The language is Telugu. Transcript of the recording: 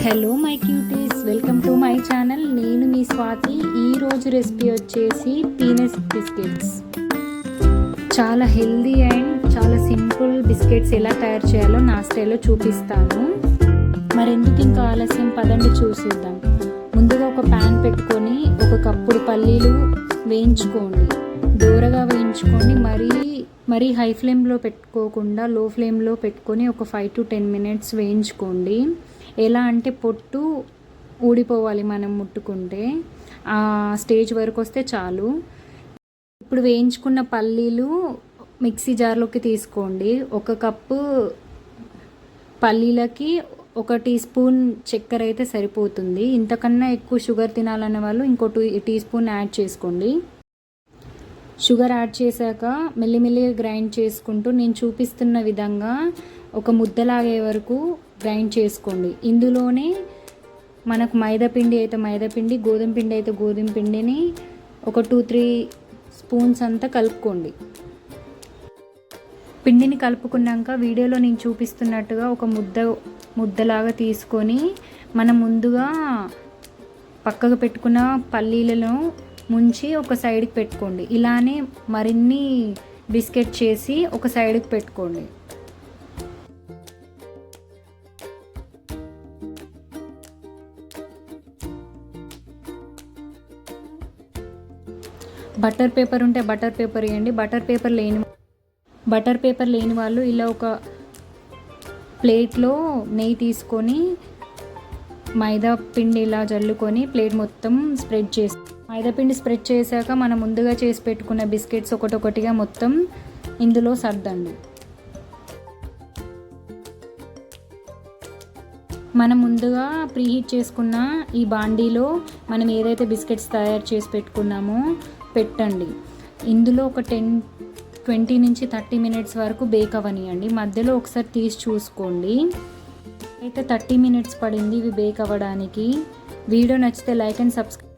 Hello my cuties, welcome to my channel. నేను మీ స్వాతి. ఈరోజు రెసిపీ వచ్చేసి పీనట్ బిస్కెట్స్. చాలా హెల్దీ అండ్ చాలా సింపుల్ బిస్కెట్స్ ఎలా తయారు చేయాలో నా స్టైల్లో చూపిస్తాను. మరెందుకు ఇంకా ఆలస్యం, పదండి చూసిద్దాం. ముందుగా ఒక ప్యాన్ పెట్టుకొని ఒక కప్పుడు పల్లీలు వేయించుకోండి. దూరగా వేయించుకోండి. మరీ హై ఫ్లేమ్లో పెట్టుకోకుండా లో ఫ్లేమ్లో పెట్టుకొని ఒక 5 to 10 minutes వేయించుకోండి. ఎలా అంటే పొట్టు ఊడిపోవాలి మనం ముట్టుకుంటే, ఆ స్టేజ్ వరకు వస్తే చాలు. ఇప్పుడు వేయించుకున్న పల్లీలు మిక్సీ జార్లోకి తీసుకోండి. 1 కప్పు పల్లీలకి 1 టీ స్పూన్ చక్కెర అయితే సరిపోతుంది. ఇంతకన్నా ఎక్కువ షుగర్ తినాలన్న వాళ్ళు ఇంకో 2 టీ స్పూన్ యాడ్ చేసుకోండి. షుగర్ యాడ్ చేశాక మెల్లిమెల్లిగా గ్రైండ్ చేసుకుంటూ నేను చూపిస్తున్న విధంగా ఒక ముద్దలాగే వరకు గ్రైండ్ చేసుకోండి. ఇందులోనే మనకు మైదాపిండి అయితే మైదాపిండి, గోధుమ పిండి అయితే గోధుమ పిండిని ఒక 2-3 స్పూన్స్ అంతా కలుపుకోండి. పిండిని కలుపుకున్నాక వీడియోలో నేను చూపిస్తున్నట్టుగా ఒక ముద్దలాగా తీసుకొని మనం ముందుగా పక్కకు పెట్టుకున్న పల్లీలను ముంచి ఒక సైడ్కి పెట్టుకోండి. ఇలానే మరిన్ని బిస్కెట్ చేసి ఒక సైడ్కి పెట్టుకోండి. బటర్ పేపర్ ఉంటే బటర్ పేపర్ వేయండి. బటర్ పేపర్ లేని వాళ్ళు ఇలా ఒక ప్లేట్లో నెయ్యి తీసుకొని మైదా పిండి ఇలా జల్లుకొని ప్లేట్ మొత్తం స్ప్రెడ్ చేసి, మైదా పిండి స్ప్రెడ్ చేశాక మనం ముందుగా చేసి పెట్టుకున్న బిస్కెట్స్ ఒకటొకటిగా మొత్తం ఇందులో సర్దండి. మనం ముందుగా ప్రీహీట్ చేసుకున్న ఈ బాండీలో మనం ఏదైతే బిస్కెట్స్ తయారు చేసి పెట్టుకున్నామో పెట్టండి. ఇందులో ఒక 20 నుంచి 30 minutes వరకు బేక్ అవ్వనియండి. మధ్యలో ఒకసారి తీసి చూసుకోండి. అయితే 30 minutes పడింది ఇవి బేక్ అవ్వడానికి. వీడియో నచ్చితే లైక్ అండ్ సబ్స్క్రైబ్.